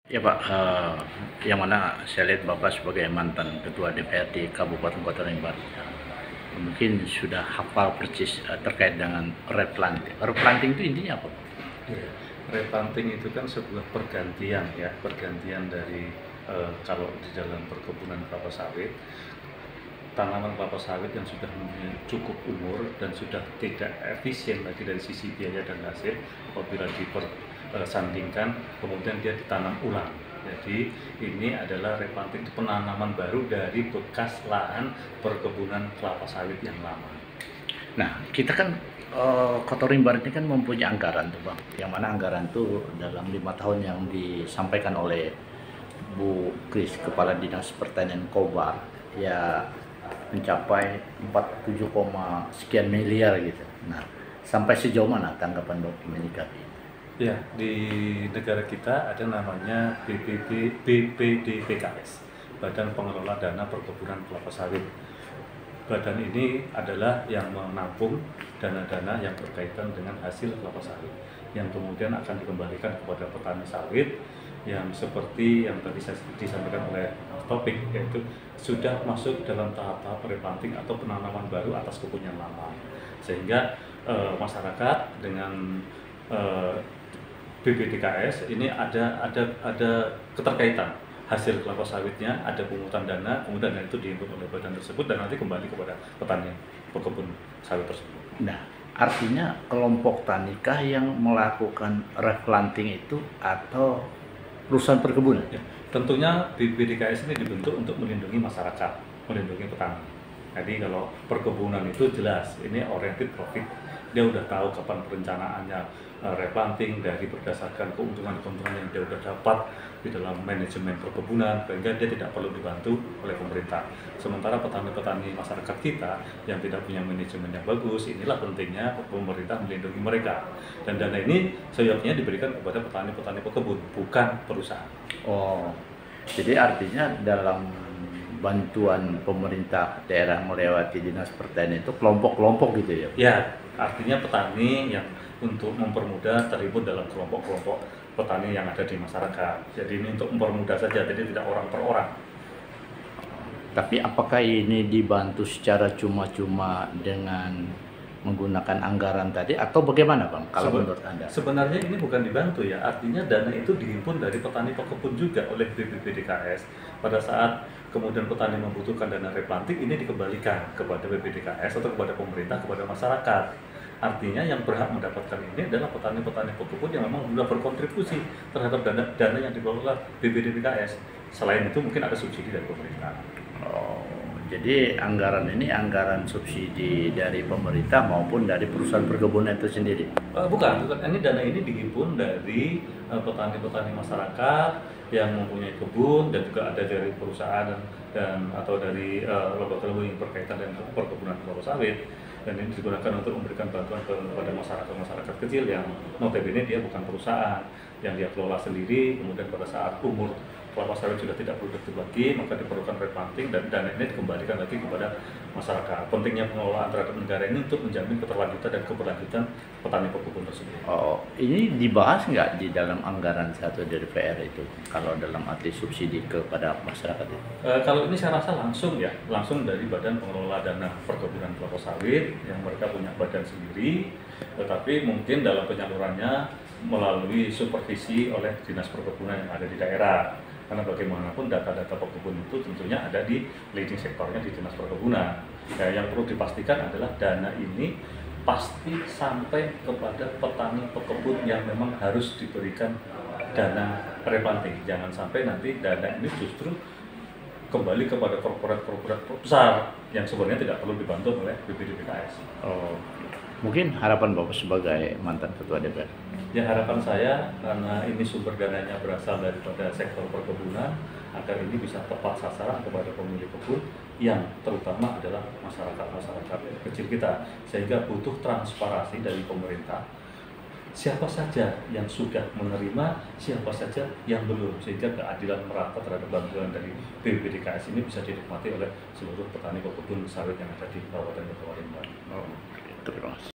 Ya Pak, yang mana saya lihat Bapak sebagai mantan Ketua DPRD Kabupaten Kota Rimba, mungkin sudah hafal persis terkait dengan replanting. Replanting itu intinya apa? Ya, replanting itu kan sebuah pergantian ya, pergantian dari kalau di dalam perkebunan kelapa sawit, tanaman kelapa sawit yang sudah mempunyai cukup umur dan sudah tidak efisien lagi dari sisi biaya dan hasil, apabila dipersandingkan kemudian dia ditanam ulang. Jadi ini adalah replanting, penanaman baru dari bekas lahan perkebunan kelapa sawit yang lama. Nah, kita kan Kota Rimba ini kan mempunyai anggaran tuh Bang, yang mana anggaran itu dalam 5 tahun yang disampaikan oleh Bu Kris, Kepala Dinas Pertanian Kobar, ya mencapai 47, sekian miliar gitu. Nah, sampai sejauh mana tanggapan Bapak menyikapi? Ya, di negara kita ada namanya BPDPKS, Badan Pengelola Dana Perkebunan Kelapa Sawit. Badan ini adalah yang menampung dana-dana yang berkaitan dengan hasil kelapa sawit, yang kemudian akan dikembalikan kepada petani sawit yang seperti yang tadi saya disampaikan oleh Topik, yaitu sudah masuk dalam tahap-tahap replanting atau penanaman baru atas kebun yang lama, sehingga masyarakat dengan BPDKS ini ada keterkaitan hasil kelapa sawitnya, ada pungutan dana, kemudian itu dihimpun oleh badan tersebut dan nanti kembali kepada petani pekebun sawit tersebut. Nah, artinya kelompok tanikah yang melakukan replanting itu atau perusahaan perkebunan? Ya, tentunya BPDKS ini dibentuk untuk melindungi masyarakat, melindungi petani. Jadi kalau perkebunan itu jelas, ini oriented profit. Dia udah tahu kapan perencanaannya replanting dari berdasarkan keuntungan-keuntungan yang dia udah dapat di dalam manajemen perkebunan, sehingga dia tidak perlu dibantu oleh pemerintah. Sementara petani-petani masyarakat kita yang tidak punya manajemen yang bagus, inilah pentingnya pemerintah melindungi mereka. Dan dana ini seyogyanya diberikan kepada petani-petani pekebun, bukan perusahaan. Oh, jadi artinya dalam bantuan pemerintah daerah melewati dinas pertanian itu kelompok-kelompok gitu ya? Ya, artinya petani yang untuk mempermudah terlibat dalam kelompok-kelompok petani yang ada di masyarakat. Jadi ini untuk mempermudah saja, jadi tidak orang per orang. Tapi apakah ini dibantu secara cuma-cuma dengan menggunakan anggaran tadi atau bagaimana Bang kalau menurut Anda? Sebenarnya ini bukan dibantu ya, artinya dana itu dihimpun dari petani pekebun juga oleh BPDKS. Pada saat kemudian petani membutuhkan dana replanting, ini dikembalikan kepada BPDKS atau kepada pemerintah, kepada masyarakat. Artinya yang berhak mendapatkan ini adalah petani-petani pekebun yang memang sudah berkontribusi terhadap dana yang dikelola BPDKS. Selain itu mungkin ada subsidi dari pemerintah. Oh, jadi anggaran ini anggaran subsidi dari pemerintah maupun dari perusahaan perkebunan itu sendiri? Bukan. Ini dana ini dihimpun dari petani-petani masyarakat yang mempunyai kebun dan juga ada dari perusahaan dan atau dari lembaga-lembaga yang berkaitan dengan perkebunan kelapa sawit. Dan ini digunakan untuk memberikan bantuan kepada masyarakat kecil yang notabene dia bukan perusahaan, yang dia kelola sendiri. Kemudian pada saat umur kelapa sawit sudah tidak produktif lagi, maka diperlukan replanting dan dana ini dikembalikan lagi kepada masyarakat. Pentingnya pengelolaan terhadap negara ini untuk menjamin keterlanjutan dan keberlanjutan petani pekebun tersebut. Oh, ini dibahas nggak di dalam anggaran satu DPR itu kalau dalam arti subsidi kepada masyarakat itu? Kalau ini saya rasa langsung dari Badan Pengelola Dana Perkebunan Kelapa Sawit yang mereka punya badan sendiri, tetapi mungkin dalam penyalurannya melalui supervisi oleh dinas perkebunan yang ada di daerah. Karena bagaimanapun data-data pekebun itu tentunya ada di leading sektornya di dinas perkebunan. Ya, yang perlu dipastikan adalah dana ini pasti sampai kepada petani pekebun yang memang harus diberikan dana replanting. Jangan sampai nanti dana ini justru kembali kepada korporat-korporat besar yang sebenarnya tidak perlu dibantu oleh BPDPKS. Oh, mungkin harapan Bapak sebagai mantan Ketua DPR? Ya, harapan saya karena ini sumber dananya berasal daripada sektor perkebunan, agar ini bisa tepat sasaran kepada pemilik kebun yang terutama adalah masyarakat kecil kita, sehingga butuh transparansi dari pemerintah. Siapa saja yang sudah menerima, siapa saja yang belum, sehingga keadilan merata terhadap bantuan dari BPDKS ini bisa dinikmati oleh seluruh petani pekebun sawit yang ada di Kabupaten Kota Rimba. Oh, terima kasih.